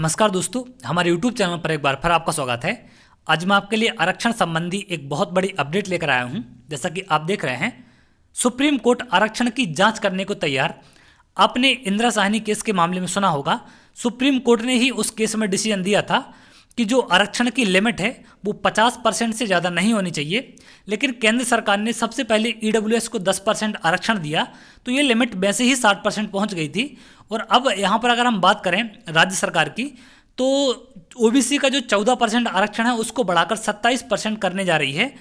नमस्कार दोस्तों, हमारे YouTube चैनल पर एक बार फिर आपका स्वागत है। आज मैं आपके लिए आरक्षण संबंधी एक बहुत बड़ी अपडेट लेकर आया हूं। जैसा कि आप देख रहे हैं, सुप्रीम कोर्ट आरक्षण की जांच करने को तैयार। आपने इंदिरा साहनी केस के मामले में सुना होगा, सुप्रीम कोर्ट ने ही उस केस में डिसीजन दिया था कि जो आरक्षण की लिमिट है वो 50% से ज़्यादा नहीं होनी चाहिए। लेकिन केंद्र सरकार ने सबसे पहले ईडब्ल्यूएस को 10% आरक्षण दिया, तो ये लिमिट वैसे ही 60% पहुंच गई थी। और अब यहाँ पर अगर हम बात करें राज्य सरकार की, तो ओबीसी का जो 14% आरक्षण है उसको बढ़ाकर 27% करने जा रही है।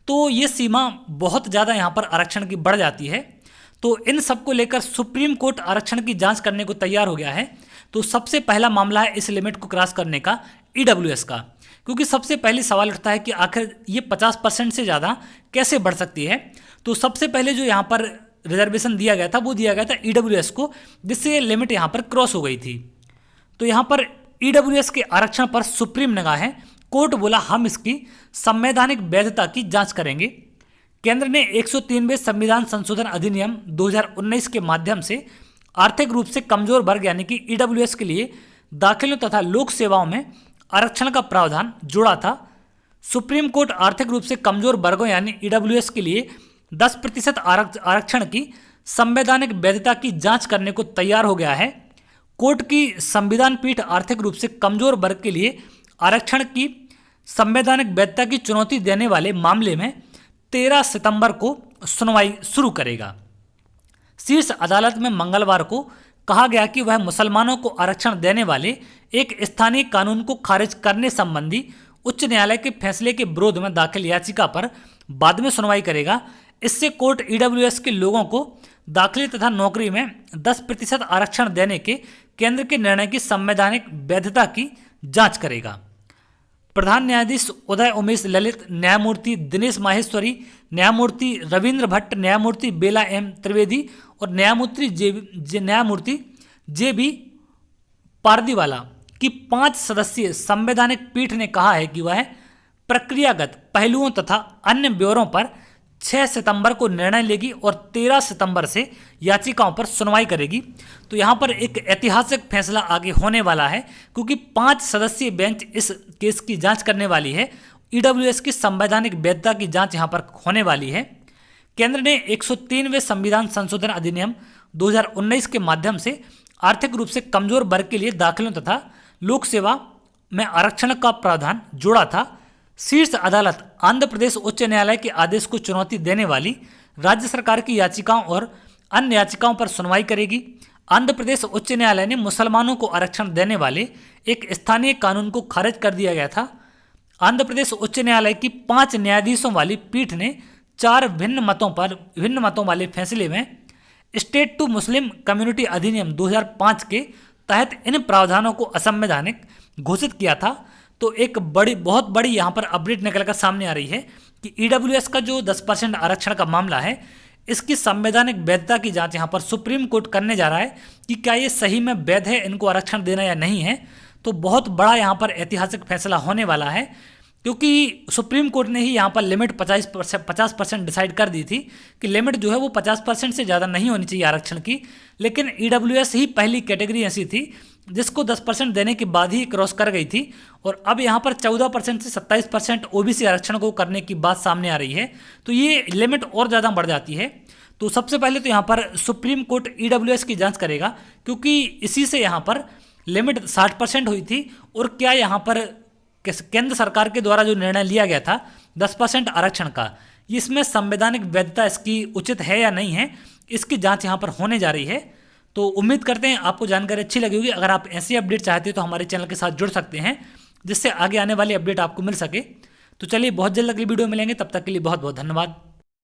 तो ये सीमा बहुत ज़्यादा यहाँ पर आरक्षण की बढ़ जाती है। तो इन सब को लेकर सुप्रीम कोर्ट आरक्षण की जांच करने को तैयार हो गया है। तो सबसे पहला मामला है इस लिमिट को क्रॉस करने का, ईडब्ल्यूएस का। क्योंकि सबसे पहले सवाल उठता है कि आखिर ये 50% से ज़्यादा कैसे बढ़ सकती है। तो सबसे पहले जो यहाँ पर रिजर्वेशन दिया गया था वो दिया गया था ईडब्ल्यूएस को, जिससे लिमिट यहाँ पर क्रॉस हो गई थी। तो यहाँ पर ईडब्ल्यूएस के आरक्षण पर सुप्रीम निगाह है। कोर्ट बोला हम इसकी संवैधानिक वैधता की जांच करेंगे। केंद्र ने 103वें संविधान संशोधन अधिनियम 2019 के माध्यम से आर्थिक रूप से कमजोर वर्ग यानी कि ईडब्ल्यूएस के लिए दाखिलों तथा लोक सेवाओं में आरक्षण का प्रावधान जोड़ा था। सुप्रीम कोर्ट आर्थिक रूप से कमजोर वर्गों यानी ईडब्ल्यूएस के लिए 10% आरक्षण की संवैधानिक वैधता की जांच करने को तैयार हो गया है। कोर्ट की संविधान पीठ आर्थिक रूप से कमजोर वर्ग के लिए आरक्षण की संवैधानिक वैधता की चुनौती देने वाले मामले में 13 सितंबर को सुनवाई शुरू करेगा। शीर्ष अदालत में मंगलवार को कहा गया कि वह मुसलमानों को आरक्षण देने वाले एक स्थानीय कानून को खारिज करने संबंधी उच्च न्यायालय के फैसले के विरोध में दाखिल याचिका पर बाद में सुनवाई करेगा। इससे कोर्ट ईडब्ल्यूएस के लोगों को दाखिले तथा नौकरी में 10% आरक्षण देने के केंद्र के निर्णय की संवैधानिक वैधता की जांच करेगा। प्रधान न्यायाधीश उदय उमेश ललित, न्यायमूर्ति दिनेश माहेश्वरी, न्यायमूर्ति रविंद्र भट्ट, न्यायमूर्ति बेला एम त्रिवेदी और न्यायमूर्ति जे बी पारदीवाला की 5 सदस्यीय संवैधानिक पीठ ने कहा है कि वह प्रक्रियागत पहलुओं तथा अन्य ब्यौरों पर 6 सितंबर को निर्णय लेगी और 13 सितंबर से याचिकाओं पर सुनवाई करेगी। तो यहाँ पर एक ऐतिहासिक फैसला आगे होने वाला है, क्योंकि 5 सदस्यीय बेंच इस केस की जांच करने वाली है। ईडब्ल्यूएस की संवैधानिक वैधता की जांच यहाँ पर होने वाली है। केंद्र ने 103वें संविधान संशोधन अधिनियम 2019 के माध्यम से आर्थिक रूप से कमजोर वर्ग के लिए दाखिलों तथा लोक सेवा में आरक्षण का प्रावधान जोड़ा था। शीर्ष अदालत आंध्र प्रदेश उच्च न्यायालय के आदेश को चुनौती देने वाली राज्य सरकार की याचिकाओं और अन्य याचिकाओं पर सुनवाई करेगी। आंध्र प्रदेश उच्च न्यायालय ने मुसलमानों को आरक्षण देने वाले एक स्थानीय कानून को खारिज कर दिया गया था। आंध्र प्रदेश उच्च न्यायालय की 5 न्यायाधीशों वाली पीठ ने 4 भिन्न मतों वाले फैसले में स्टेट टू मुस्लिम कम्युनिटी अधिनियम 2005 के तहत इन प्रावधानों को असंवैधानिक घोषित किया था। तो एक बहुत बड़ी यहाँ पर अपडेट निकलकर सामने आ रही है कि ईडब्ल्यूएस का जो 10% आरक्षण का मामला है, इसकी संवैधानिक वैधता की जांच यहाँ पर सुप्रीम कोर्ट करने जा रहा है कि क्या ये सही में वैध है इनको आरक्षण देना या नहीं है। तो बहुत बड़ा यहाँ पर ऐतिहासिक फैसला होने वाला है, क्योंकि सुप्रीम कोर्ट ने ही यहाँ पर लिमिट 50% डिसाइड कर दी थी कि लिमिट जो है वो 50% से ज़्यादा नहीं होनी चाहिए आरक्षण की। लेकिन ईडब्ल्यूएस ही पहली कैटेगरी ऐसी थी जिसको 10% देने के बाद ही क्रॉस कर गई थी, और अब यहाँ पर 14% से 27% ओबीसी आरक्षण को करने की बात सामने आ रही है। तो ये लिमिट और ज़्यादा बढ़ जाती है। तो सबसे पहले तो यहाँ पर सुप्रीम कोर्ट ईडब्ल्यूएस की जांच करेगा, क्योंकि इसी से यहाँ पर लिमिट 60% हुई थी। और क्या यहाँ पर केंद्र सरकार के द्वारा जो निर्णय लिया गया था 10% आरक्षण का, इसमें संवैधानिक वैधता इसकी उचित है या नहीं है, इसकी जांच यहाँ पर होने जा रही है। तो उम्मीद करते हैं आपको जानकारी अच्छी लगी होगी। अगर आप ऐसी अपडेट चाहते हो तो हमारे चैनल के साथ जुड़ सकते हैं, जिससे आगे आने वाली अपडेट आपको मिल सके। तो चलिए, बहुत जल्द अगली वीडियो मिलेंगे, तब तक के लिए बहुत बहुत धन्यवाद।